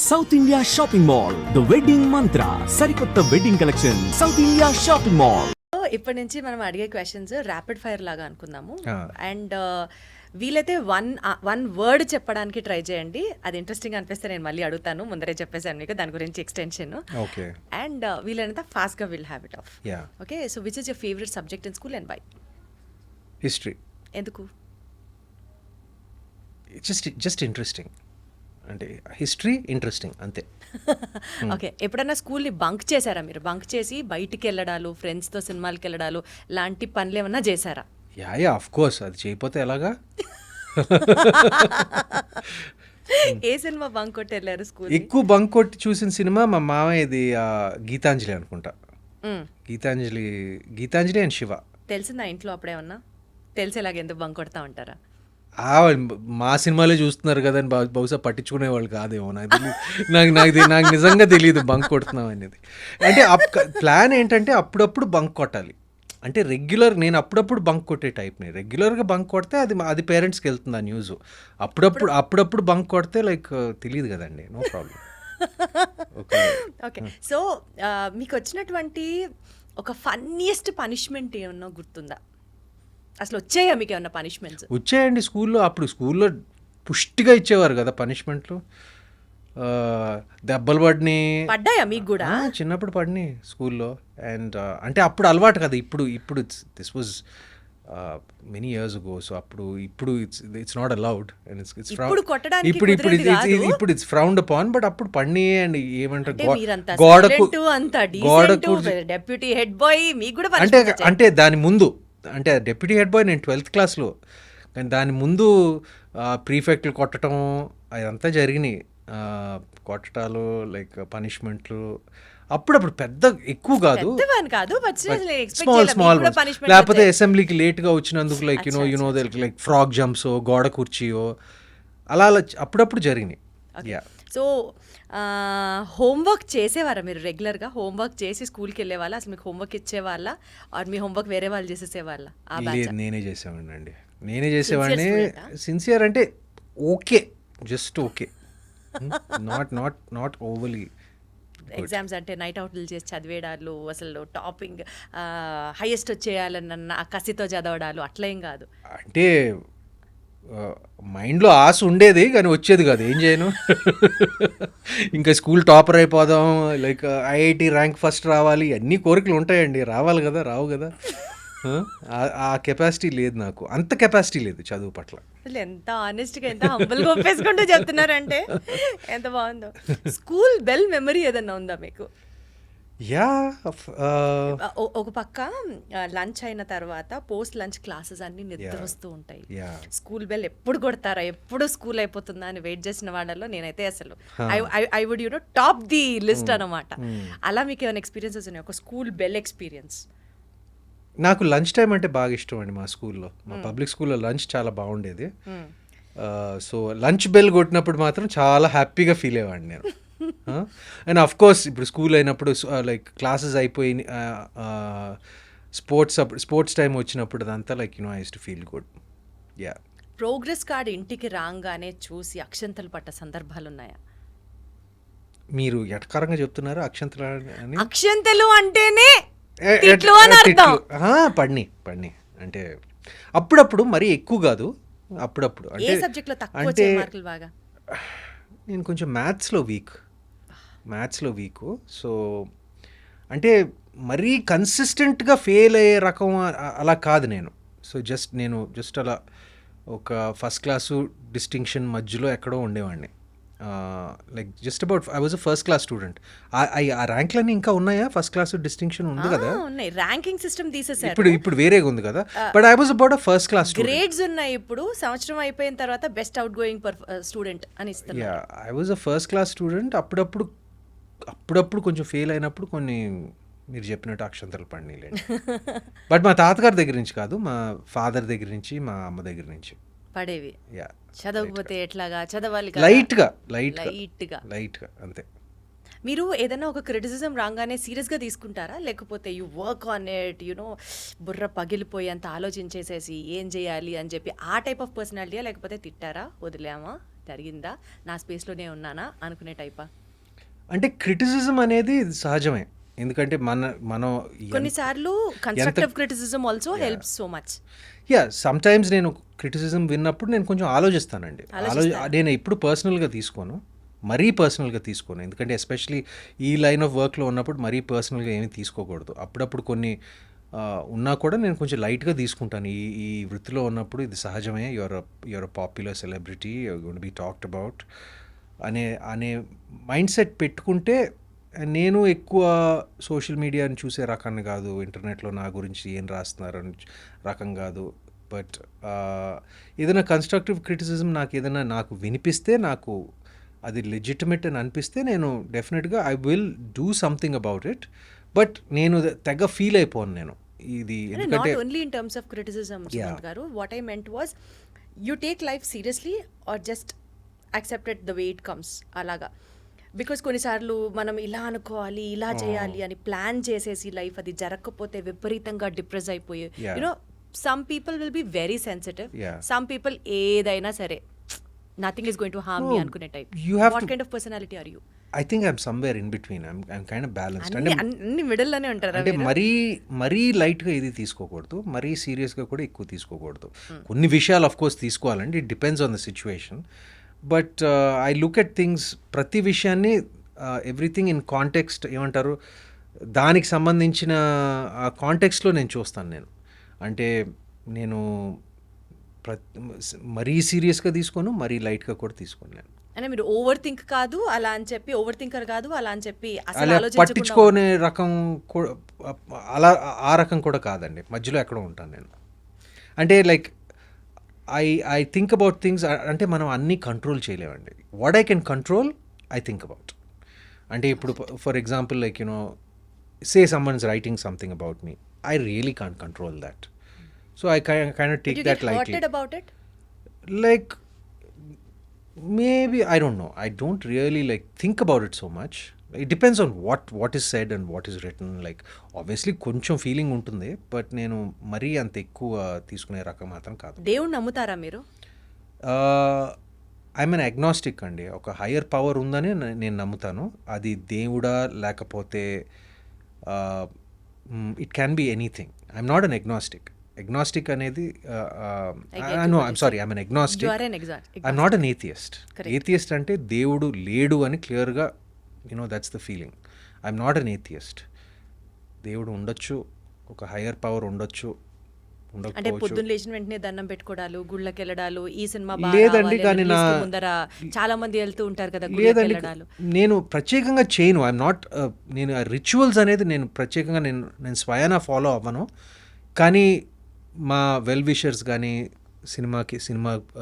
South India shopping mall the wedding మంత్ర సరికొత్త wedding collection south India shopping mall. ఇప్పటి నుంచి మనం అడిగే క్వశ్చన్స్ ర్యాపిడ్ ఫైర్ లాగా అనుకుందాము. అండ్ వీలైతే వన్ వర్డ్ చెప్పడానికి ట్రై చేయండి. అది ఇంట్రెస్టింగ్ అనిపిస్తే నేను మళ్ళీ అడుగుతాను, ముందరే చెప్పేసాను మీకు దాని గురించి ఎక్స్టెన్షన్. అండ్ వీలైనంత ఫాస్ట్ గా will have it off. Okay, so which is your favourite subject in school and why? History. ఎందుకు? జస్ట్ ఇంట్రెస్టింగ్, అంటే హిస్టరీ ఇంట్రెస్టింగ్ అంతే. ఓకే, ఎప్పుడన్నా స్కూల్ని బంక్ చేశారా మీరు? బంక్ చేసి బయటికి వెళ్ళడాలు, ఫ్రెండ్స్తో సినిమాలకి వెళ్ళడాలు లాంటి పనులు ఏమన్నా చేశారా? యా ఆఫ్ కోర్స్, అది చేయకపోతే ఎలాగా. ఏ సినిమా బంక్ కొట్టి వెళ్ళారు స్కూల్? ఎక్కువ బంక్ కొట్టి చూసిన సినిమా మా మామయ్యది గీతాంజలి అనుకుంటా. గీతాంజలి అండ్ శివ. తెలిసిందా ఇంట్లో అప్పుడేమన్నా? తెలిసేలాగా ఎందుకు బంక్ కొడతా ఉంటారా? మా సినిమాలే చూస్తున్నారు కదా అని బహుశా పట్టించుకునే వాళ్ళు కాదేమో. నాకు నిజంగా తెలియదు బంక్ కొడుతున్నాం అనేది. అంటే ప్లాన్ ఏంటంటే అప్పుడప్పుడు బంక్ కొట్టాలి. అంటే నేను అప్పుడప్పుడు బంక్ కొట్టే టైప్ని. రెగ్యులర్గా బంక్ కొడితే అది పేరెంట్స్కి వెళ్తుంది ఆ న్యూస్. అప్పుడప్పుడు బంక్ కొడితే లైక్ తెలియదు కదండి, నో ప్రాబ్లం. ఓకే, సో మీకు వచ్చినటువంటి ఒక ఫన్నీయెస్ట్ పనిష్మెంట్ ఏమన్నా గుర్తుందా? అసలు వచ్చాయా మీకు ఏమన్నా పనిష్మెంట్స్? వచ్చాయండి స్కూల్లో. అప్పుడు స్కూల్లో పుష్టిగా ఇచ్చేవారు కదా పనిష్మెంట్లు. దెబ్బలు పడ్డాయా మీకు కూడా? చిన్నప్పుడు పడినాయి స్కూల్లో. అండ్ అంటే అప్పుడు అలవాటు కదా. ఇప్పుడు this was many years ago. So ఇప్పుడు ఇట్స్ నాట్ అలౌడ్. ఇప్పుడు ఇట్స్ ఫ్రౌండ్ అపాన్. బట్ అప్పుడు పడిని అండ్ ఏమంటారు గోడకు డెప్యూటీ హెడ్ బాయ్ మీకు కూడా అంటే దాని ముందు, అంటే డెప్యూటీ హెడ్ బాయ్ నేను 12th క్లాస్లో, కానీ దాని ముందు ప్రీఫెక్ట్లు కొట్టడం అదంతా జరిగినాయి. కొట్టడాలు లైక్ పనిష్మెంట్లు అప్పుడప్పుడు పెద్ద ఎక్కువ కాదు, స్మాల్ లేకపోతే అసెంబ్లీకి లేట్గా వచ్చినందుకు like you know like frog jumps, గోడ కుర్చీయో అలా అప్పుడప్పుడు జరిగినాయి. సో హోంవర్క్ చేసేవారా మీరు? రెగ్యులర్గా హోంవర్క్ చేసి స్కూల్కి వెళ్ళే వాళ్ళ? అసలు మీకు హోంవర్క్ ఇచ్చేవాళ్ళ ఆర్ మీ హోంవర్క్ వేరే వాళ్ళు చేసేసేవాళ్ళ? నేనే చేసేవాడిని అండి. నేనే చేసేవాడిని. సిన్సియర్ అంటే okay, just okay, not overly. Exams అంటే నైట్ అవుట్లు చేసి చదివేడాలు, అసలు టాపింగ్ హైయెస్ట్ వచ్చేయాలన్న కసితో చదవడాలు అట్లా ఏం కాదు. అంటే మైండ్లో ఆశ ఉండేది కానీ వచ్చేది కాదు, ఏం చేయను. ఇంకా స్కూల్ టాపర్ అయిపోదాం, లైక్ ఐఐటి ర్యాంక్ ఫస్ట్ రావాలి, అన్ని కోరికలు ఉంటాయండి, రావాలి కదా, రావు కదా. ఆ కెపాసిటీ లేదు నాకు, అంత కెపాసిటీ లేదు చదువు పట్ల. ఎంత ఆనెస్ట్గా, ఎంత హంబుల్గా ఒప్పేసుకుంటూ చెప్తున్నారంటే ఎంత బాగుందో. స్కూల్ బెల్ మెమరీ ఏదన్నా ఉందా మీకు? ఒక పక్క లంచ్ అయిన తర్వాత పోస్ట్ లంచ్ క్లాసెస్ అన్ని నిద్ర వస్తూ ఉంటాయి. స్కూల్ బెల్ ఎప్పుడు కొడతారా, ఎప్పుడు స్కూల్ అయిపోతుందా అని వెయిట్ చేసిన వాళ్ళలో నేనైతే అసలు I would top the list అనమాట. అలా మీకు ఏమైనా ఎక్స్పీరియన్సెస్ ఉన్నాయి, ఒక స్కూల్ బెల్ ఎక్స్పీరియన్స్? నాకు లంచ్ టైం అంటే బాగా ఇష్టం అండి. మా స్కూల్లో, మా పబ్లిక్ స్కూల్లో లంచ్ చాలా బాగుండేది. సో లంచ్ బెల్ కొట్టినప్పుడు మాత్రం చాలా హ్యాపీగా ఫీల్ అయ్యేవాడిని నేను. అండ్ అఫ్ కోర్స్ ఇప్పుడు స్కూల్ అయినప్పుడు లైక్ క్లాసెస్ అయిపోయి స్పోర్ట్స్ టైం వచ్చినప్పుడు అదంతా like I use to feel good. Progress card ఇంటికి రాగానే చూసి అక్షంతలు పట్ట సందర్భాలు ఉన్నాయా? మీరు ఎటకారంగా చెప్తున్నారు అక్షంతలు అని. అక్షంతలు అంటేనే పడిని అంటే అప్పుడప్పుడు మరీ ఎక్కువ కాదు, అప్పుడప్పుడు. అంటే నేను కొంచెం మ్యాథ్స్లో వీక్. సో అంటే మరీ కన్సిస్టెంట్గా ఫెయిల్ అయ్యే రకం అలా కాదు నేను. సో జస్ట్ అలా ఒక ఫస్ట్ క్లాసు డిస్టింక్షన్ మధ్యలో ఎక్కడో ఉండేవాడిని. Like just about I was a first class student. ఆ ర్యాంక్లన్నీ ఇంకా ఉన్నాయా? ఫస్ట్ క్లాస్ డిస్టింక్షన్ ఉంది కదా, ర్యాంకింగ్ సిస్టమ్ తీసేసారు, ఇప్పుడు వేరేగా ఉంది కదా. But I was about a first class student. Grades ఉన్నాయి ఇప్పుడు, సంవత్సరం అయిపోయిన తర్వాత బెస్ట్ అవుట్ గోయింగ్ స్టూడెంట్ అని ఇస్తున్నారు. I was a first class student. అప్పుడప్పుడు కొంచెం ఫెయిల్ అయినప్పుడు కొన్ని మీరు చెప్పినట్టు అక్షంతలు పడినాయిలేండి. బట్ మా తాతగారి దగ్గర నుంచి కాదు, మా ఫాదర్ దగ్గర నుంచి, మా అమ్మ దగ్గర నుంచి పడేవి. చదవకపోతే ఎట్లాగా, చదవాలి లైట్గా అంతే. మీరు ఏదైనా ఒక క్రిటిసిజం రాగానే సీరియస్గా తీసుకుంటారా, లేకపోతే యూ వర్క్ ఆన్ ఇట్, బుర్ర పగిలిపోయి అంత ఆలోచించేసేసి ఏం చేయాలి అని చెప్పి ఆ టైప్ ఆఫ్ పర్సనాలిటీయా, లేకపోతే తిట్టారా వదిలేమా జరిగిందా, నా స్పేస్లోనే ఉన్నానా అనుకునే టైపా? అంటే క్రిటిసిజం అనేది సహజమే. ఎందుకంటే మనం కొన్నిసార్లు constructive criticism also helps so much. Sometimes నేను క్రిటిసిజం విన్నప్పుడు నేను కొంచెం ఆలోచిస్తానండి. నేను ఎప్పుడు పర్సనల్గా తీసుకోను, మరీ పర్సనల్గా తీసుకోను. ఎందుకంటే ఎస్పెషలీ ఈ లైన్ ఆఫ్ వర్క్లో ఉన్నప్పుడు మరీ పర్సనల్గా ఏమీ తీసుకోకూడదు. అప్పుడప్పుడు కొన్ని ఉన్నా కూడా నేను కొంచెం లైట్గా తీసుకుంటాను. ఈ వృత్తిలో ఉన్నప్పుడు ఇది సహజమే, your popular celebrity, your going to be talked about అనే మైండ్ సెట్ పెట్టుకుంటే నేను ఎక్కువ సోషల్ మీడియాని చూసే రకాన్ని కాదు, ఇంటర్నెట్లో నా గురించి ఏం రాస్తున్నారని రకం కాదు. బట్ ఏదైనా కన్స్ట్రక్టివ్ క్రిటిసిజం నాకు వినిపిస్తే, నాకు అది లెజిటిమేట్ అని అనిపిస్తే నేను డెఫినెట్గా I will do something about it. But నేను తెగ ఫీల్ అయిపోను నేను ఇది. ఎందుకంటే not only in terms of criticism Sumanth garu, what I meant was you take life seriously or just accepted the way it comes అలాగా. బికాస్ కొన్నిసార్లు మనం ఇలా అనుకోవాలి, ఇలా చేయాలి అని ప్లాన్ చేసేసి లైఫ్ అది జరగకపోతే విపరీతంగా డిప్రెస్ అయిపోయి, you know some people will be very sensitive, some people ఏదైనా సరే nothing is going to harm me అనుకునే type. What kind of personality are you? I think I'm somewhere in between. I'm kind of balanced. అన్ని middle లోనే ఉంటారా? అంటే మరీ లైట్గా ఇది తీసుకోకూడదు, మరీ సీరియస్గా కూడా ఎక్కువ తీసుకోకూడదు. కొన్ని విషయాలు ఆఫ్ కోర్స్ తీసుకోవాలండి, it depends on the situation. But I look at things, ప్రతి విషయాన్ని ఎవ్రీథింగ్ ఇన్ కాంటెక్స్ట్ ఏమంటారు, దానికి సంబంధించిన ఆ కాంటెక్స్ట్లో నేను చూస్తాను. అంటే నేను మరీ సీరియస్గా తీసుకోను, మరీ లైట్గా కూడా తీసుకోను. నేను అంటే మీరు ఓవర్ థింక్ కాదు అలా అని చెప్పి, ఓవర్ థింకర్ కాదు అలా అని చెప్పి అలా పట్టించుకోనే రకం అలా ఆ రకం కూడా కాదండి, మధ్యలో ఎక్కడో ఉంటాను నేను. అంటే like I think about things. అంటే మనం అన్నీ కంట్రోల్ చేయలేమండి. What I can control I think about. అంటే ఇప్పుడు for example like say someone is writing something about me, I really can't control that. So I kind of take that lightly. Like maybe, I don't know, I don't really like think about it so much. It depends on what is said and what is written. Like obviously కొంచెం feeling ఉంటుంది, but నేను మరీ అంత ఎక్కువ తీసుకునే రకం మాత్రం కాదు. దేవుడు నమ్ముతారా మీరు? ఐఎమ్ అన్ అగ్నాస్టిక్ అండి. ఒక హయ్యర్ పవర్ ఉందని నేను నమ్ముతాను. అది దేవుడా లేకపోతే it can be anything. I'm not an agnostic. Agnostic అనేది no, I'm sorry, I'm an agnostic. You are an agnostic. I'm not an atheist. Correct. Atheist అంటే దేవుడు లేడు అని క్లియర్గా that's the feeling. I'm not an atheist. దేవుడు ఉండొచ్చు, ఒక higher power ఉండొచ్చు, అంటే పొద్దున్న లేచిన వెంటనే దండం పెట్టుకోవడాలు, గుళ్ళకి వెళ్ళడాలు, ఈ సినిమా లేదండి. కానీ ముందర చాలా మంది వెళ్తూ ఉంటారు కదా. లేదండి, నేను ప్రత్యేకంగా చేయను. ఐఎమ్ నాట్, నేను రిచువల్స్ అనేది నేను ప్రత్యేకంగా నేను స్వయానా ఫాలో అవ్వను. కానీ మా వెల్ విషర్స్ కానీ సినిమా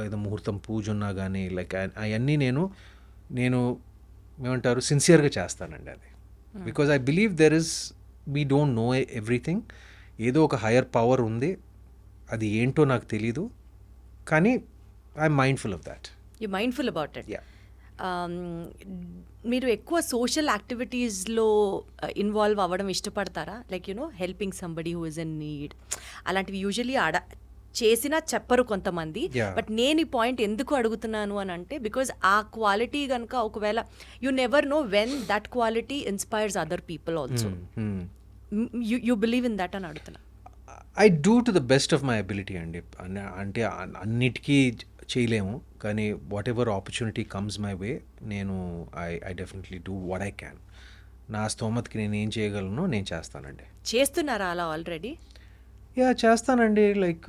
ఏదో ముహూర్తం పూజ ఉన్నా కానీ లైక్ అవన్నీ నేను ఏమంటారు సిన్సియర్గా చేస్తానండి అది. Because I believe we don't know everything. ఏదో ఒక హయ్యర్ పవర్ ఉంది, అది ఏంటో నాకు తెలీదు, కానీ I'm mindful of that. You mindful about it. Yeah. మీరు ఎక్కువ సోషల్ యాక్టివిటీస్లో ఇన్వాల్వ్ అవ్వడం ఇష్టపడతారా? Like helping somebody who is in need అలాంటివి యూజువలీ చేసినా చెప్పరు కొంతమంది. బట్ నేను ఈ పాయింట్ ఎందుకు అడుగుతున్నాను అని అంటే, బికాజ్ ఆ క్వాలిటీ కనుక ఒకవేళ you never know when that quality inspires other people also. You believe in that అని అడుగుతున్నా. I do to the best of my ability అండి. అంటే అన్నిటికీ చేయలేము, కానీ whatever opportunity comes my way నేను I definitely do what I can. నా స్తోమతకి నేను ఏం చేయగలను నేను చేస్తానండి. చేస్తున్నారా అలా ఆల్రెడీ? యా, చేస్తానండి. Like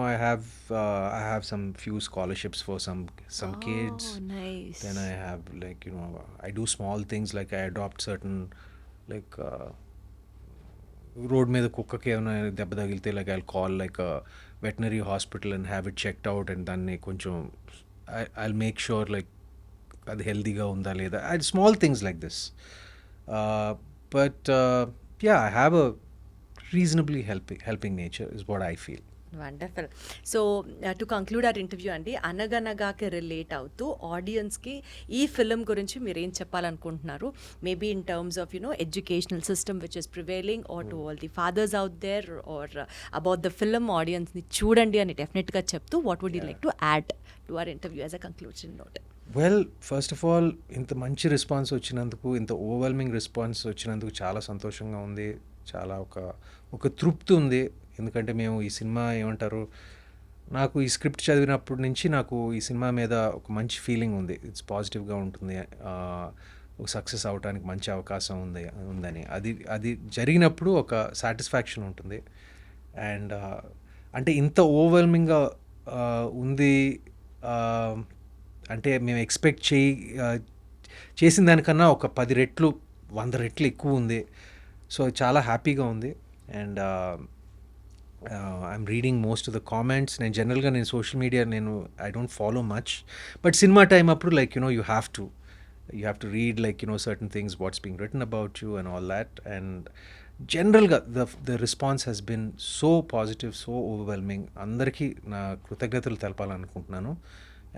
I have some few scholarships for some kids. Nice. Then I have like I do small things like I adopt certain like road మీద కుక్కకి ఏమైనా దెబ్బ తగిలితే like I call like veterinary hospital and have it checked out, and దాన్ని కొంచెం I make sure like అది హెల్తీగా ఉందా లేదా. Small things like this. But yeah, I have a reasonably helping nature is what I feel. Wonderful. So to conclude our interview అండి, అనగనగాకి relate అవుతూ ఆడియన్స్కి ఈ ఫిలిం గురించి మీరు ఏం చెప్పాలనుకుంటున్నారు? Maybe in terms of educational system which is prevailing, or to all the fathers out there, or about the film ఆడియన్స్ని చూడండి అని డెఫినెట్గా చెప్తూ what would you like to add to our interview as a conclusion note? Well, first of all ఇంత మంచి response వచ్చినందుకు, ఇంత overwhelming response వచ్చినందుకు చాలా సంతోషంగా ఉంది. చాలా ఒక తృప్తి ఉంది. ఎందుకంటే మేము ఈ సినిమా ఏమంటారు, నాకు ఈ స్క్రిప్ట్ చదివినప్పటి నుంచి నాకు ఈ సినిమా మీద ఒక మంచి ఫీలింగ్ ఉంది. ఇట్స్ పాజిటివ్గా ఉంటుంది, ఒక సక్సెస్ అవడానికి మంచి అవకాశం ఉందని. అది జరిగినప్పుడు ఒక సాటిస్ఫాక్షన్ ఉంటుంది. అండ్ అంటే ఇంత ఓవర్వెల్మింగ్గా ఉంది అంటే మేము ఎక్స్పెక్ట్ చేసిన దానికన్నా ఒక 10 రెట్లు 100 రెట్లు ఎక్కువ ఉంది. సో చాలా హ్యాపీగా ఉంది. And I'm reading most of the comments. నేను జనరల్గా social media I don't follow much, but cinema time అప్పుడు like you have to read like certain things what's being written about you and all that. And జనరల్గా the response has been so positive, so overwhelming. అందరికీ నా కృతజ్ఞతలు తెలపాలనుకుంటున్నాను.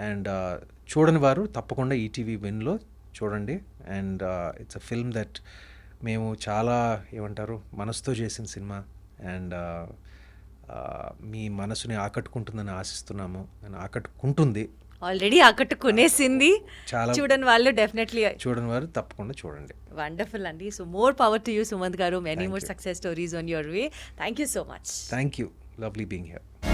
And చూడని వారు తప్పకుండా ETV విన్లో చూడండి. And it's a film that మేము చాలా ఏమంటారు మనసుతో చేసిన సినిమా. అండ్ మీ మనసుని ఆకట్టుకుంటుందని ఆశిస్తున్నాము. అండ్ ఆకట్టుకుంటుంది, ఆల్రెడీ ఆకట్టుకునేసింది. చాలా చూడని వాళ్ళు డెఫినెట్లీ చూడని వారు తప్పకుండా చూడండి. వండర్ఫుల్ అండి. So more power to you Sumanth garu. Many Thank more you. Success stories on your way. Thank you so much. Thank you. Lovely being here.